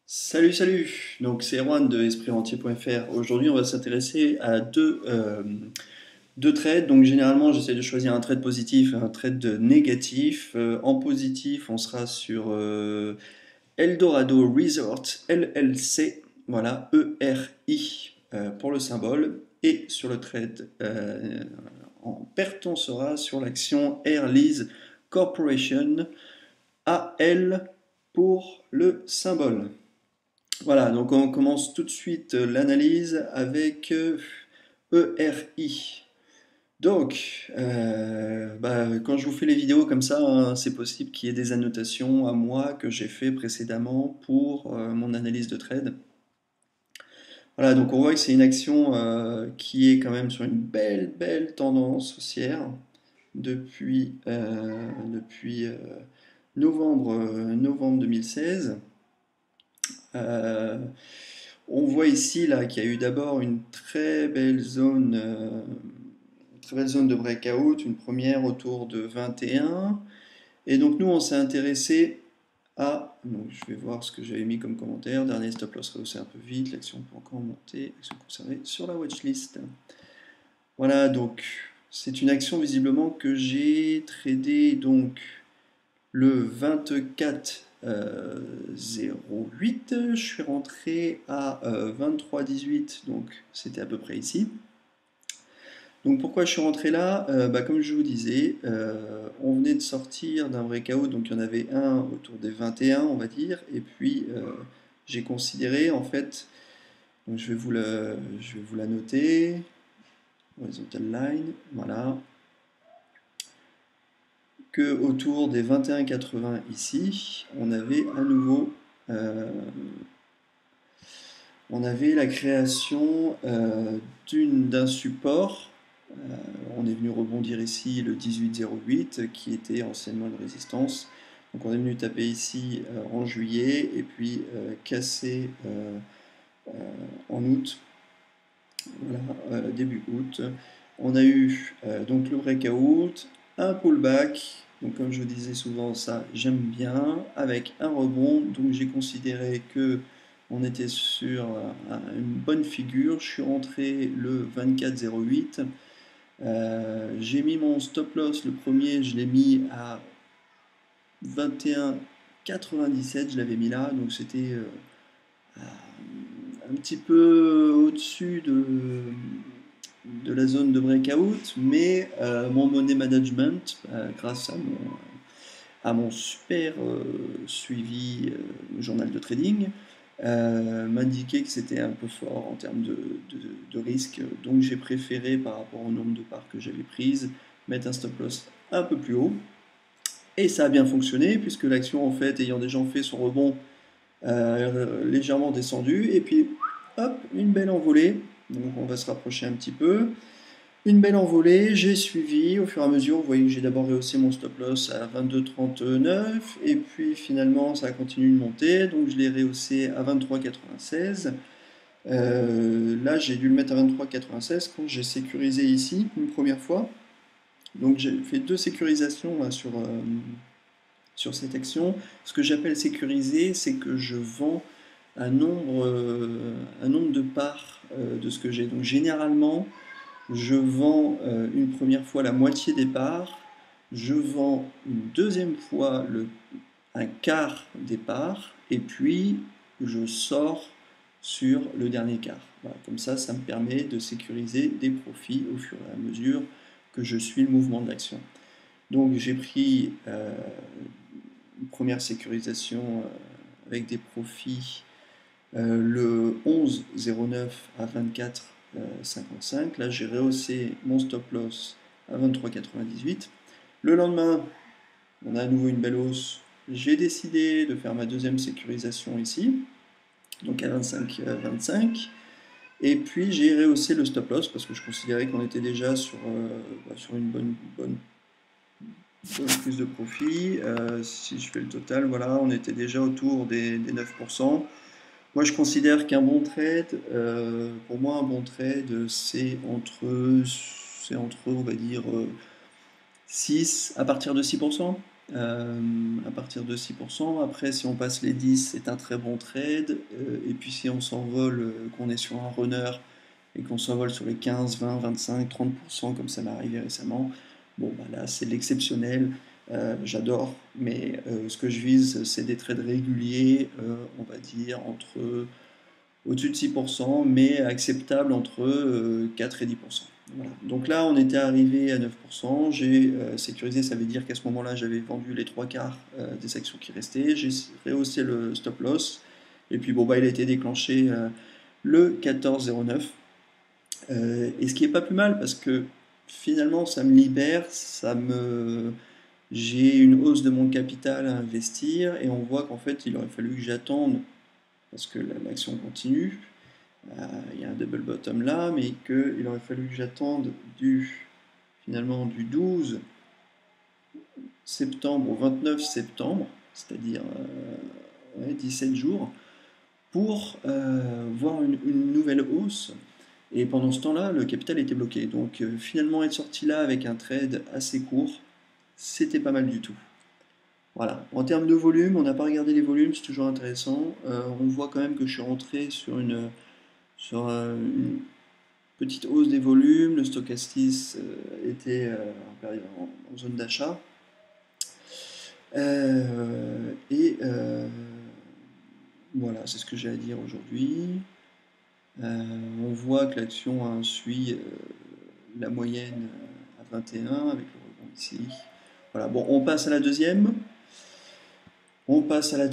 Salut, salut! Donc c'est Erwan de espritentier.fr. Aujourd'hui, on va s'intéresser à deux trades. Donc généralement, j'essaie de choisir un trade positif et un trade négatif. En positif, on sera sur Eldorado Resort LLC. Voilà, ERI pour le symbole. Et sur le trade en perte, on sera sur l'action Air Lease Corporation AL pour le symbole. Voilà, donc on commence tout de suite l'analyse avec ERI. Donc, quand je vous fais les vidéos comme ça, hein, c'est possible qu'il y ait des annotations à moi que j'ai fait précédemment pour mon analyse de trade. Voilà, donc on voit que c'est une action qui est quand même sur une belle tendance haussière depuis novembre 2016. Euh, On voit ici là qu'il y a eu d'abord une très belle zone de breakout, une première autour de 21. Et donc nous on s'est intéressé à, donc je vais voir ce que j'avais mis comme commentaire. Dernier stop loss rehaussé un peu vite, l'action peut encore monter, action conservée sur la watchlist. Voilà, donc c'est une action visiblement que j'ai tradée donc le 24 08, je suis rentré à 23,18, donc c'était à peu près ici. Donc pourquoi je suis rentré là? Comme je vous disais, on venait de sortir d'un breakout, donc il y en avait un autour des 21, on va dire, et puis j'ai considéré en fait, donc je vais vous la noter, horizontal line, voilà, que autour des 21,80 ici, on avait à nouveau on avait la création d'un support. On est venu rebondir ici le 18,08 qui était anciennement une résistance. Donc on est venu taper ici en juillet et puis casser en août, voilà, début août. On a eu donc le breakout, un pullback. Donc comme je disais souvent, ça j'aime bien, avec un rebond. Donc j'ai considéré que on était sur une bonne figure. Je suis rentré le 24,08. J'ai mis mon stop loss, le premier, je l'ai mis à 21,97. Je l'avais mis là, donc c'était un petit peu au-dessus de la zone de breakout, mais mon money management, grâce à mon super suivi journal de trading, m'indiquait que c'était un peu fort en termes de risque. Donc j'ai préféré, par rapport au nombre de parts que j'avais prises, mettre un stop loss un peu plus haut. Et ça a bien fonctionné, puisque l'action, en fait, ayant déjà fait son rebond, légèrement descendu, et puis hop, une belle envolée. Donc on va se rapprocher un petit peu. Une belle envolée, j'ai suivi au fur et à mesure. Vous voyez que j'ai d'abord rehaussé mon stop loss à 22,39 et puis finalement ça a continué de monter, donc je l'ai rehaussé à 23,96. Là j'ai dû le mettre à 23,96 quand j'ai sécurisé ici une première fois. Donc j'ai fait deux sécurisations là, sur cette action. Ce que j'appelle sécuriser, c'est que je vends un nombre de parts de ce que j'ai. Donc généralement, je vends une première fois la moitié des parts, je vends une deuxième fois un quart des parts, et puis je sors sur le dernier quart. Voilà, comme ça me permet de sécuriser des profits au fur et à mesure que je suis le mouvement de l'action. Donc j'ai pris une première sécurisation avec des profits le 11,09 à 24,55. Là, j'ai rehaussé mon stop loss à 23,98. Le lendemain, on a à nouveau une belle hausse. J'ai décidé de faire ma deuxième sécurisation ici, donc à 25,25. Et puis j'ai rehaussé le stop loss parce que je considérais qu'on était déjà sur une bonne prise de profit. Si je fais le total, voilà, on était déjà autour des 9%. Moi, je considère qu'un bon trade, pour moi, un bon trade, c'est entre on va dire, 6 à partir de 6%. à partir de 6%. Après, si on passe les 10, c'est un très bon trade. Et puis si on s'envole, qu'on est sur un runner et qu'on s'envole sur les 15, 20, 25, 30%, comme ça m'est arrivé récemment, bon, bah là, c'est l'exceptionnel. J'adore, mais ce que je vise, c'est des trades réguliers, on va dire entre au-dessus de 6%, mais acceptable entre 4 et 10%. Voilà. Donc là, on était arrivé à 9%. J'ai sécurisé, ça veut dire qu'à ce moment-là, j'avais vendu les trois quarts des actions qui restaient. J'ai rehaussé le stop loss. Et puis, bon, bah, il a été déclenché le 14,09. Et ce qui est pas plus mal parce que finalement, ça me libère, j'ai une hausse de mon capital à investir et on voit qu'en fait, il aurait fallu que j'attende parce que l'action continue. Il y a un double bottom là, mais qu'il aurait fallu que j'attende finalement du 12 septembre au 29 septembre, c'est-à-dire 17 jours, pour voir une nouvelle hausse. Et pendant ce temps-là, le capital était bloqué. Donc finalement, être sorti là avec un trade assez court, c'était pas mal du tout. Voilà. En termes de volume, on n'a pas regardé les volumes, c'est toujours intéressant. On voit quand même que je suis rentré sur une petite hausse des volumes. Le Stochastis était en zone d'achat. Et voilà, c'est ce que j'ai à dire aujourd'hui. On voit que l'action suit la moyenne à 21 avec le rebond ici. Voilà, bon, on passe à la deuxième. On passe à la